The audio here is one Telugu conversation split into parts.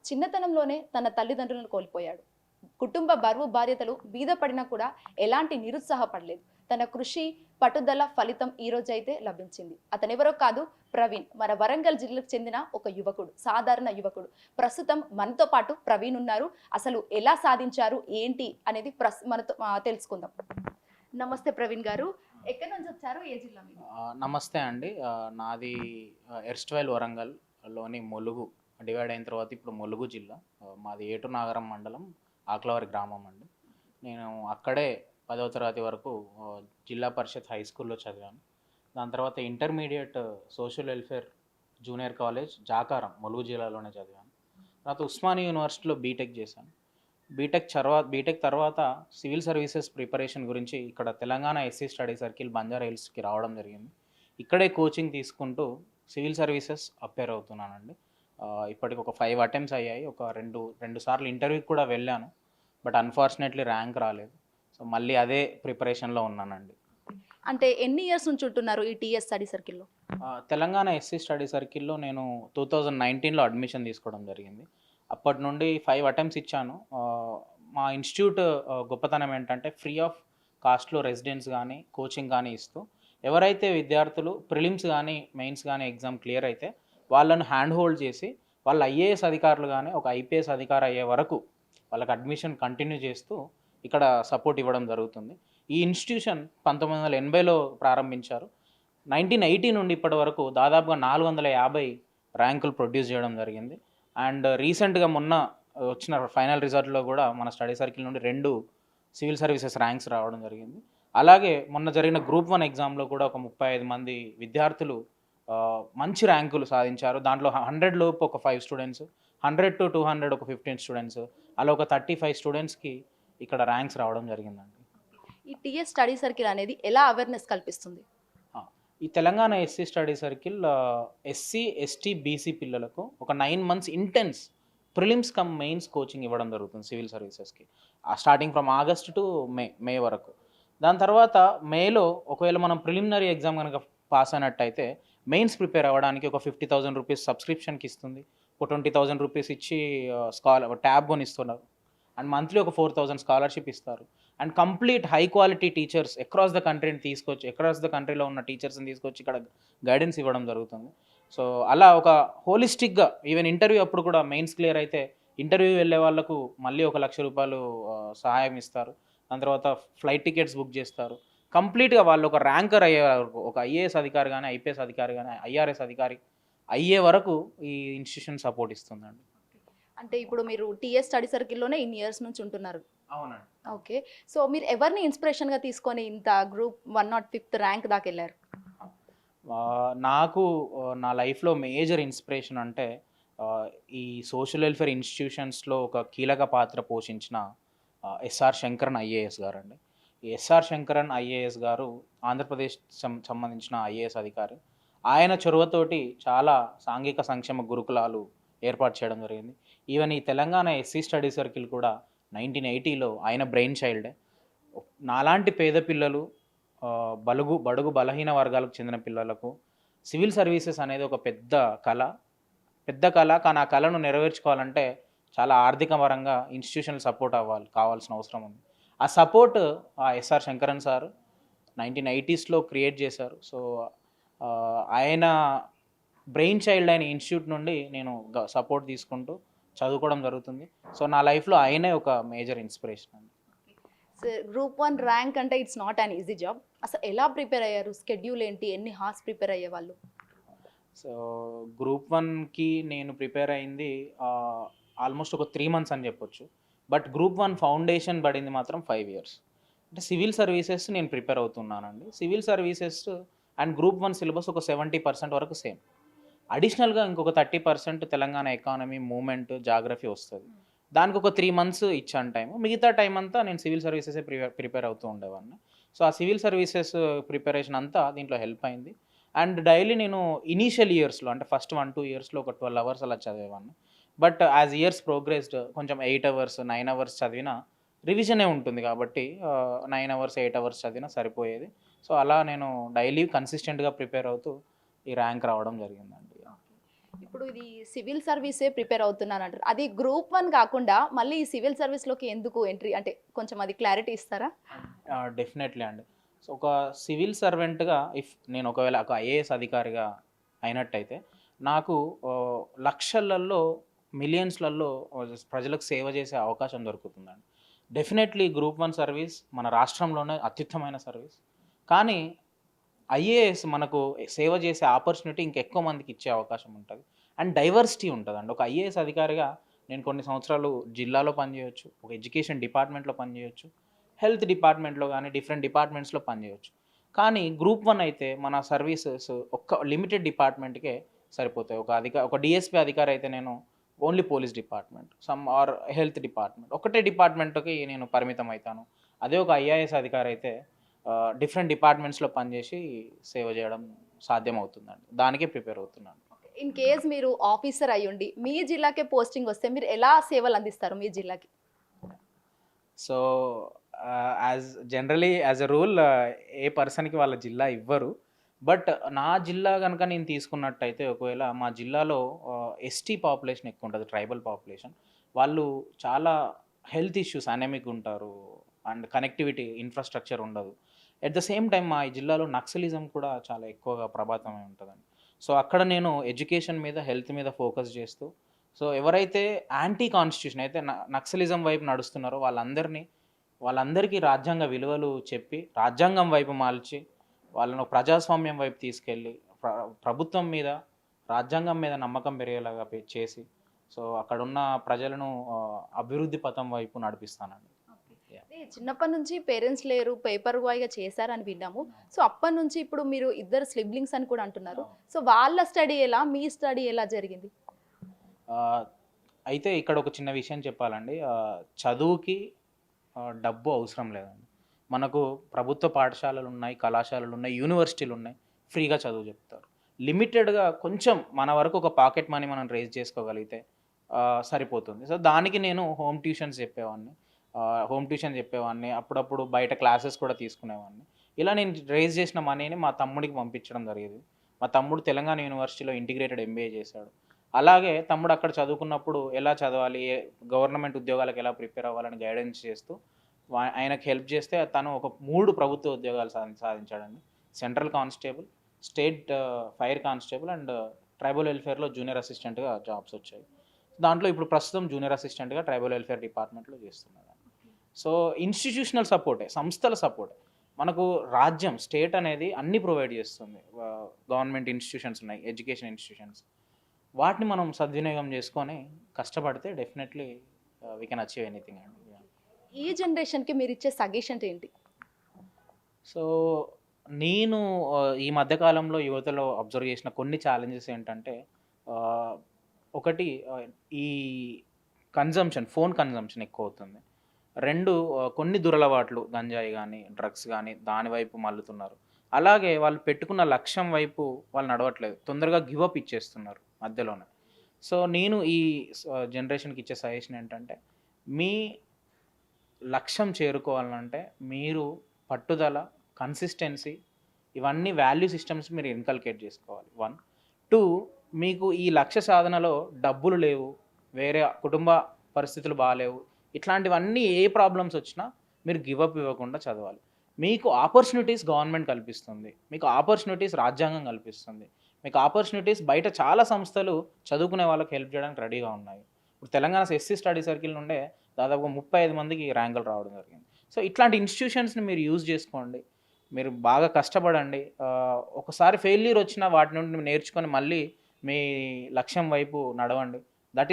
చిన్నతనంలోనే తన తల్లిదండ్రులను కోల్పోయాడు. కుటుంబ బరువు బాధ్యతలు మీద పడినా కూడా ఎలాంటి నిరుత్సాహపడలేదు. తన కృషి, పట్టుదల ఫలితం ఈ రోజైతే లభించింది. అతనెవరో కాదు, ప్రవీణ్. మన వరంగల్ జిల్లాకు చెందిన ఒక యువకుడు, సాధారణ యువకుడు. ప్రస్తుతం మనతో పాటు ప్రవీణ్ ఉన్నారు. అసలు ఎలా సాధించారు, ఏంటి అనేది మనతో తెలుసుకుందాం. నమస్తే ప్రవీణ్ గారు. ఎక్కడి నుంచి వచ్చారు? ఏ జిల్లా మీది? నమస్తే అండి. నాది ఎర్స్ట్‌వైల్ వరంగల్‌లోని ములుగు డివైడ్ అయిన తర్వాత ఇప్పుడు ములుగు జిల్లా. మాది ఏటునాగరం మండలం, ఆకులవారి గ్రామం అండి. నేను అక్కడే 10వ తరగతి వరకు జిల్లా పరిషత్ హై స్కూల్‌లో చదివాను. దాని తర్వాత intermediate social welfare junior college Jakaram Mulugu జిల్లాలోనే చదివాను. తర్వాత ఉస్మానియా యూనివర్సిటీలో బీటెక్ చేశాను. బీటెక్ తర్వాత సివిల్ సర్వీసెస్ ప్రిపరేషన్ గురించి ఇక్కడ Telangana SC study circle Banjara హిల్స్‌కి రావడం జరిగింది. ఇక్కడే కోచింగ్ తీసుకుంటూ సివిల్ సర్వీసెస్ అపేర్ అవుతున్నానండి. ఇప్పటికి ఒక 5 అటెంప్ట్స్ అయ్యాయి. ఒక 2 సార్లు ఇంటర్వ్యూకి కూడా వెళ్ళాను. బట్ అన్‌ఫార్చునేట్‌లీ ర్యాంక్ రాలేదు. సో, మళ్ళీ అదే ప్రిపరేషన్‌లో ఉన్నానండి. అంటే ఎన్ని ఇయర్స్ నుంచి ఉంటున్నారు ఈ టీఎస్ స్టడీ సర్కిల్‌లో? తెలంగాణ ఎస్సీ స్టడీ సర్కిల్‌లో నేను 2019లో అడ్మిషన్ తీసుకోవడం జరిగింది. అప్పటి నుండి 5 అటెంప్ట్స్ ఇచ్చాను. మా ఇన్‌స్టిట్యూట్ గొప్పతనం ఏంటంటే ఫ్రీ ఆఫ్ కాస్ట్‌లో రెసిడెన్స్ గానీ, కోచింగ్ గానీ ఇస్తూ ఎవరైతే విద్యార్థులు ప్రిలిమ్స్ గానీ, మెయిన్స్ గానీ ఎగ్జామ్ క్లియర్ అయితే వాళ్ళను హ్యాండ్ హోల్డ్ చేసి వాళ్ళు ఐఏఎస్ అధికారులు గానీ, ఒక ఐపీఎస్ అధికారి అయ్యే వరకు వాళ్ళకి అడ్మిషన్ కంటిన్యూ చేస్తూ ఇక్కడ సపోర్ట్ ఇవ్వడం జరుగుతుంది. ఈ ఇన్‌స్టిట్యూషన్ 1980లో ప్రారంభించారు. 1980 నుండి ఇప్పటి వరకు దాదాపుగా 450 ర్యాంకులు ప్రొడ్యూస్ చేయడం జరిగింది. అండ్ రీసెంట్‌గా మొన్న వచ్చిన ఫైనల్ రిజల్ట్‌లో కూడా మన స్టడీ సర్కిల్ నుండి 2 సివిల్ సర్వీసెస్ ర్యాంక్స్ రావడం జరిగింది. అలాగే మొన్న జరిగిన గ్రూప్ 1 ఎగ్జామ్‌లో కూడా ఒక 35 మంది విద్యార్థులు మంచి ర్యాంకులు సాధించారు. దాంట్లో 100 లోపు ఒక 5 స్టూడెంట్స్, 100-200 ఒక 15 స్టూడెంట్స్, అలా ఒక 35 స్టూడెంట్స్‌కి ఇక్కడ ర్యాంక్స్ రావడం జరిగిందండి. ఈ టీఎస్ స్టడీ సర్కిల్ అనేది ఎలా అవేర్‌నెస్ కల్పిస్తుంది? ఆ! ఈ Telangana SC study circle SC, ST, BC పిల్లలకు ఒక 9 months intense prelims cum mains coaching ఇవ్వడం జరుగుతుంది సివిల్ సర్వీసెస్‌కి. Starting from August to May వరకు. దాని తర్వాత మేలో ఒకవేళ మనం ప్రిలిమినరీ ఎగ్జామ్ గనక పాస్ అయినట్టయితే మెయిన్స్ ప్రిపేర్ అవ్వడానికి ఒక 50,000 రూపీస్ సబ్స్క్రిప్షన్‌కి ఇస్తుంది. ఒక 20,000 రూపీస్ ఇచ్చి ట్యాబ్ కొనిస్తున్నారు. అండ్ మంత్లీ ఒక 4,000 స్కాలర్‌షిప్ ఇస్తారు. And complete high quality teachers across the కంట్రీలో ఉన్న టీచర్స్‌ని తీసుకొచ్చి ఇక్కడ గైడెన్స్ ఇవ్వడం జరుగుతుంది. సో, అలా ఒక హోలిస్టిక్‌గా ఈవెన్ ఇంటర్వ్యూ అప్పుడు కూడా మెయిన్స్ క్లియర్ అయితే ఇంటర్వ్యూ వెళ్ళే వాళ్ళకు మళ్ళీ ఒక ₹1,00,000 సహాయం ఇస్తారు. దాని తర్వాత ఫ్లైట్ టికెట్స్ బుక్ చేస్తారు. కంప్లీట్‌గా వాళ్ళు ఒక ర్యాంకర్ అయ్యే వరకు, ఒక ఐఏఎస్ అధికారి గాని, ఐపీఎస్ అధికారి గాని, ఐఆర్ఎస్ అధికారి అయ్యే వరకు ఈ ఇన్‌స్టిట్యూషన్ సపోర్ట్ ఇస్తుందండి. అంటే ఇప్పుడు మీరు టీఎస్ స్టడీ సర్కిల్‌లోనే ఇన్ని ఇయర్స్ నుంచి ఉంటున్నారు. అవునండి. ఓకే. సో, మీరు ఎవరిని ఇన్‌స్పిరేషన్‌గా తీసుకొని ఇంత గ్రూప్ 105థ్ ర్యాంక్ దాకెళ్లారు? నాకు నా లైఫ్‌లో మేజర్ ఇన్‌స్పిరేషన్ అంటే ఆహ్, ఈ సోషల్ వెల్ఫేర్ ఇన్‌స్టిట్యూషన్స్‌లో ఒక కీలక పాత్ర పోషించిన ఎస్ఆర్ శంకరన్ ఐఏఎస్ గారండి. ఈ ఎస్ఆర్ శంకరన్ ఐఏఎస్ గారు ఆంధ్రప్రదేశ్ సంబంధించిన ఐఏఎస్ అధికారి. ఆయన చొరవతోటి చాలా సాంఘిక సంక్షేమ గురుకులాలు ఏర్పాటు చేయడం జరిగింది. ఈవెన్ ఈ తెలంగాణ ఎస్సీ స్టడీ సర్కిల్ కూడా 1980లో ఆయన బ్రెయిన్ చైల్డే. నాలాంటి పేద పిల్లలు, బడుగు బలహీన వర్గాలకు చెందిన పిల్లలకు సివిల్ సర్వీసెస్ అనేది ఒక పెద్ద కళ. కానీ ఆ కళను నెరవేర్చుకోవాలంటే చాలా ఆర్థిక పరంగా ఇన్‌స్టిట్యూషనల్ సపోర్ట్ కావాల్సిన అవసరం ఉంది. ఆ సపోర్ట్ ఎస్ఆర్ శంకరన్ సార్ 1980స్‌లో క్రియేట్ చేశారు. సో, ఆయన బ్రెయిన్ చైల్డ్ అయిన ఇన్‌స్టిట్యూట్ నుండి నేను సపోర్ట్ తీసుకుంటూ చదువుకోవడం జరుగుతుంది. సో, నా లైఫ్‌లో ఆయనే ఒక మేజర్ ఇన్‌స్పిరేషన్ అండి. గ్రూప్ 1 ర్యాంక్ అంటే it's not an easy job. అసలు ఎలా ప్రిపేర్ అయ్యారు? షెడ్యూల్ ఏంటి? ఎన్ని హార్స్ ప్రిపేర్ అయ్యేవాళ్ళు? సో, గ్రూప్ 1కి నేను ప్రిపేర్ అయింది ఆల్మోస్ట్ ఒక 3 మంత్స్ అని చెప్పొచ్చు. బట్ గ్రూప్ 1 ఫౌండేషన్ పడింది మాత్రం 5 ఇయర్స్. అంటే సివిల్ సర్వీసెస్ నేను ప్రిపేర్ అవుతున్నానండి. Civil services and group 1 syllabus ఒక 70% వరకు సేమ్. అడిషనల్‌గా ఇంకొక 30% తెలంగాణ ఎకానమీ, మూవ్‌మెంట్, జాగ్రఫీ వస్తది. దానికి ఒక 3 మంత్స్ ఇచ్చాను టైము. మిగతా టైం అంతా నేను సివిల్ సర్వీసెసే ప్రిపేర్ అవుతూ ఉండేవాడిని. సో, ఆ సివిల్ సర్వీసెస్ ప్రిపరేషన్ అంతా దీంట్లో హెల్ప్ అయింది. అండ్ డైలీ నేను ఇనీషియల్ ఇయర్స్‌లో అంటే ఫస్ట్ 1, 2 ఇయర్స్‌లో ఒక 12 అవర్స్ అలా చదివేవాడిని. బట్ యాస్ ఇయర్స్ ప్రోగ్రెస్డ్ కొంచెం 8 అవర్స్, 9 అవర్స్ చదివినా రివిజనే ఉంటుంది కాబట్టి 9 అవర్స్, 8 అవర్స్ చదివినా సరిపోయేది. సో, అలా నేను డైలీ కన్సిస్టెంట్‌గా ప్రిపేర్ అవుతూ ఈ ర్యాంక్ రావడం జరిగిందండి. ఇప్పుడు ఇది సివిల్ సర్వీసే ప్రిపేర్ అవుతున్నాను అంటారు. అది గ్రూప్ 1 కాకుండా మళ్ళీ ఈ సివిల్ సర్వీస్‌లోకి ఎందుకు ఎంట్రీ అంటే కొంచెం అది క్లారిటీ ఇస్తారా? డెఫినెట్లీ అండి. సో, ఒక సివిల్ సర్వెంట్‌గా నేను ఒకవేళ ఒక ఐఏఎస్ అధికారిగా అయినట్టయితే, నాకు లక్షలల్లో, మిలియన్స్‌లలో ప్రజలకు సేవ చేసే అవకాశం దొరుకుతుందండి. డెఫినెట్లీ గ్రూప్ 1 సర్వీస్ మన రాష్ట్రంలోనే అత్యుత్తమైన సర్వీస్. కానీ ఐఏఎస్ మనకు సేవ చేసే ఆపర్చునిటీ ఇంకెక్కువ మందికి ఇచ్చే అవకాశం ఉంటది. అండ్ డైవర్సిటీ ఉంటదండి. ఒక ఐఏఎస్ అధికారిగా నేను కొన్ని సంవత్సరాలు జిల్లాలో పనిచేయొచ్చు. ఒక ఎడ్యుకేషన్ డిపార్ట్మెంట్‌లో పనిచేయొచ్చు. హెల్త్ డిపార్ట్మెంట్‌లో గానీ, డిఫరెంట్ డిపార్ట్మెంట్స్‌లో పనిచేయొచ్చు. కానీ గ్రూప్ 1 అయితే మన సర్వీసెస్ ఒక్క లిమిటెడ్ డిపార్ట్మెంట్‌కే సరిపోతాయి. ఒక డీఎస్పీ అధికారి అయితే నేను only police department, some or health department. ఒకటే డిపార్ట్మెంట్‌కి నేను పరిమితం అయితాను. అదే ఒక ఐఏఎస్ అధికారి అయితే డిఫరెంట్ డిపార్ట్మెంట్స్‌లో పనిచేసి సేవ చేయడం సాధ్యమవుతుందండి. దానికే ప్రిపేర్ అవుతున్నాను. ఇన్ కేస్ మీరు ఆఫీసర్ అయ్యుండి మీ జిల్లాకే పోస్టింగ్ వస్తే మీరు ఎలా సేవలు అందిస్తారు మీ జిల్లాకి? సో, యాజ్ ఎ రూల్ ఏ పర్సన్‌కి వాళ్ళ జిల్లా ఇవ్వరు. బట్ నా జిల్లా గనుక నేను తీసుకున్నట్టయితే ఒకవేళ మా జిల్లాలో ఎస్టీ పాపులేషన్ ఎక్కువుంటది. Tribal population. వాళ్ళు చాలా హెల్త్ ఇష్యూస్ అనెమిక్ ఉంటారు. అండ్ కనెక్టివిటీ ఇన్‌ఫ్రాస్ట్రక్చర్ ఉండదు. ఎట్ ద సేమ్ టైమ్ మా ఈ జిల్లాలో నక్సలిజం కూడా చాలా ఎక్కువగా ప్రభావితమై ఉంటదండి. సో, అక్కడ నేను ఎడ్యుకేషన్ మీద, హెల్త్ మీద ఫోకస్ చేస్తూ, సో, ఎవరైతే యాంటీ కాన్స్టిట్యూషన్ అయితే నక్సలిజం వైపు నడుస్తున్నారో వాళ్ళందరికీ రాజ్యాంగ విలువలు చెప్పి, రాజ్యాంగం వైపు మలిచి, వాళ్ళను ప్రజాస్వామ్యం వైపు తీసుకెళ్ళి, ప్రభుత్వం మీద, రాజ్యాంగం మీద నమ్మకం పెరిగేలాగా చేసి, సో, అక్కడున్న ప్రజలను అభివృద్ధి పథం వైపు నడిపిస్తానండి. యాహ్! అంటే చిన్నప్పటి నుంచి పేరెంట్స్ లేరు, పేపర్ బాయ్‌గా చేశారని విన్నాము. సో, అప్పటి నుంచి ఇప్పుడు మీరు ఇద్దరు సిబ్లింగ్స్ అని కూడా అంటున్నారు. సో, వాళ్ళ స్టడీ ఎలా? మీ స్టడీ ఎలా జరిగింది? ఆహ్, అయితే ఇక్కడ ఒక చిన్న విషయం చెప్పాలండి. చదువుకి డబ్బు అవసరం లేదండి. మనకు ప్రభుత్వ పాఠశాలలున్నాయి, కళాశాలలున్నాయి, యూనివర్సిటీలున్నాయి. ఫ్రీగా చదువు చెప్తారు. లిమిటెడ్‌గా కొంచెం మన వరకు ఒక పాకెట్ మనీ మనం రైజ్ చేసుకోగలిగితే సరిపోతుంది. సో, దానికి నేను హోమ్ ట్యూషన్ చెప్పేవాడిని. అప్పుడప్పుడు బయట క్లాసెస్ కూడా తీసుకునేవాడిని. ఇలా నేను రైజ్ చేసిన మనీని మా తమ్ముడికి పంపించడం జరిగేది. మా తమ్ముడు తెలంగాణ యూనివర్సిటీలో ఇంటిగ్రేటెడ్ ఎంబీఏ చేశాడు. అలాగే తమ్ముడు అక్కడ చదువుకున్నప్పుడు ఎలా చదవాలి, గవర్నమెంట్ ఉద్యోగాలకు ఎలా ప్రిపేర్ అవ్వాలని గైడెన్స్ చేస్తూ, ఆయనకు హెల్ప్ చేస్తే తను ఒక 3 ప్రభుత్వ ఉద్యోగాలు సాధించాడండి. Central constable, state fire constable and tribal వెల్ఫేర్‌లో జూనియర్ అసిస్టెంట్‌గా జాబ్స్ వచ్చాయి. దాంట్లో ఇప్పుడు ప్రస్తుతం జూనియర్ అసిస్టెంట్‌గా ట్రైబల్ వెల్ఫేర్ డిపార్ట్మెంట్‌లో చేస్తున్నాడు. సో, ఇన్‌స్టిట్యూషనల్ సపోర్టే, సంస్థల సపోర్టే. మనకు స్టేట్ అనేది అన్నీ ప్రొవైడ్ చేస్తుంది. గవర్నమెంట్ ఇన్‌స్టిట్యూషన్స్ ఉన్నాయి, ఎడ్యుకేషన్ ఇన్‌స్టిట్యూషన్స్. వాటిని మనం సద్వినియోగం చేసుకొని కష్టపడితే definitely we can achieve anything అండి. యాహ్! ఈ జనరేషన్‌కి మీరిచ్చే సజెషన్ ఏంటి? సో, నేను ఈ మధ్య కాలంలో యువతలో అబ్జర్వ్ చేసిన కొన్ని ఛాలెంజెస్ ఏంటంటే, ఆహ్, ఒకటి ఈ ఫోన్ కన్జంప్షన్ ఎక్కువవుతుంది. 2 కొన్ని దురలవాట్లు గంజాయి గానీ, డ్రగ్స్ గానీ దాని వైపు మళ్లుతున్నారు. అలాగే వాళ్ళు పెట్టుకున్న లక్ష్యం వైపు వాళ్ళు నడవట్లేదు. తొందరగా గివ్ అప్ ఇచ్చేస్తున్నారు మధ్యలోనే. సో, నేను ఈ జనరేషన్‌కి ఇచ్చే సజెషన్ ఏంటంటే, మీ లక్ష్యం చేరుకోవాలంటే మీరు పట్టుదల, కన్సిస్టెన్సీ ఇవన్నీ వాల్యూ సిస్టమ్స్ మీరు ఇన్కల్కేట్ చేసుకోవాలి 1. 2 మీకు ఈ లక్ష్య సాధనలో డబ్బులు లేవు, వేరే కుటుంబ పరిస్థితులు బాలేవు. ఇట్లాంటివన్నీ ఏ ప్రాబ్లమ్స్ వచ్చినా మీరు గివ్ అప్ ఇవ్వకుండా చదవాలి. మీకు ఆపర్చునిటీస్ గవర్నమెంట్ కల్పిస్తుంది. మీకు ఆపర్చునిటీస్ రాజ్యాంగం కల్పిస్తుంది. మీకు ఆపర్చునిటీస్ బయట చాలా సంస్థలు చదువుకునే వాళ్ళకి హెల్ప్ చేయడానికి రెడీగా ఉన్నాయి. ఇప్పుడు తెలంగాణ ఎస్సీ స్టడీ సర్కిల్ నుండే దాదాపుగా 35 మందికి ర్యాంకులు రావడం జరిగింది. సో, ఇట్లాంటి ఇన్‌స్టిట్యూషన్స్‌ని మీరు యూజ్ చేసుకోండి. మీరు బాగా కష్టపడండి. ఒకసారి ఫెయిల్యూర్ వచ్చినా వాటి నుండి నేర్చుకొని మళ్ళీ మీ లక్ష్యం వైపు నడవండి. That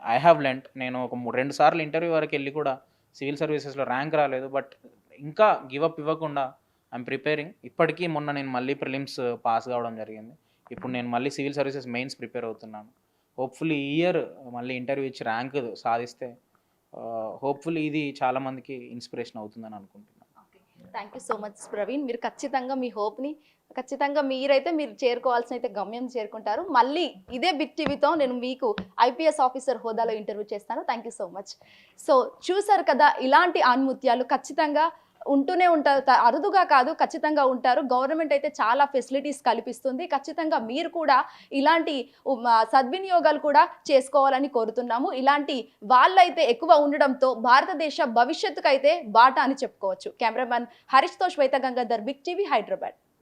I have learned. నేను ఒక 2 సార్లు ఇంటర్వ్యూ వరకెళ్ళి కూడా సివిల్ సర్వీసెస్‌లో ర్యాంక్ రాలేదు. బట్ ఇంకా గివ్ అప్ ఇవ్వకుండా ఐయామ్ ప్రిపేరింగ్. ఇప్పటికీ మొన్న నేను మళ్ళీ ప్రిలిమ్స్ పాస్ కావడం జరిగింది. ఇప్పుడు నేను మళ్ళీ సివిల్ సర్వీసెస్ మెయిన్స్ ప్రిపేర్ అవుతున్నాను. హోప్‌ఫుల్లీ ఈ ఇయర్ మళ్ళీ ఇంటర్వ్యూ ఇచ్చి ర్యాంక్ సాధిస్తే హోప్‌ఫుల్లీ ఇది చాలా మందికి ఇన్స్పిరేషన్ అవుతుందని అనుకుంటున్నాను. Thank you so much Praveen. మీరు ఖచ్చితంగా మీ హోప్‌ని ఖచ్చితంగా మీరైతే మీరు చేరుకోవాల్సిన అయితే గమ్యం చేరుకుంటారు. మళ్ళీ ఇదే బిగ్ టీవీతో నేను మీకు ఐపీఎస్ ఆఫీసర్ హోదాలో ఇంటర్వ్యూ చేస్తాను. Thank you so much. So, చూసారు కదా, ఇలాంటి ఆణిముత్యాలు ఖచ్చితంగా ఉంటూనే ఉంటారు, అరుదుగా కాదు ఖచ్చితంగా ఉంటారు. గవర్నమెంట్ అయితే చాలా ఫెసిలిటీస్ కల్పిస్తుంది. ఖచ్చితంగా మీరు కూడా ఇలాంటి సద్వినియోగాలు కూడా చేసుకోవాలని కోరుతున్నాము. ఇలాంటి వాళ్ళైతే ఎక్కువ ఉండడంతో భారతదేశ భవిష్యత్తుకైతే బాట అని చెప్పుకోవచ్చు. కెమెరామెన్ హరీష్తో శ్వేత గంగాధర్, బిగ్ టీవీ, హైదరాబాద్.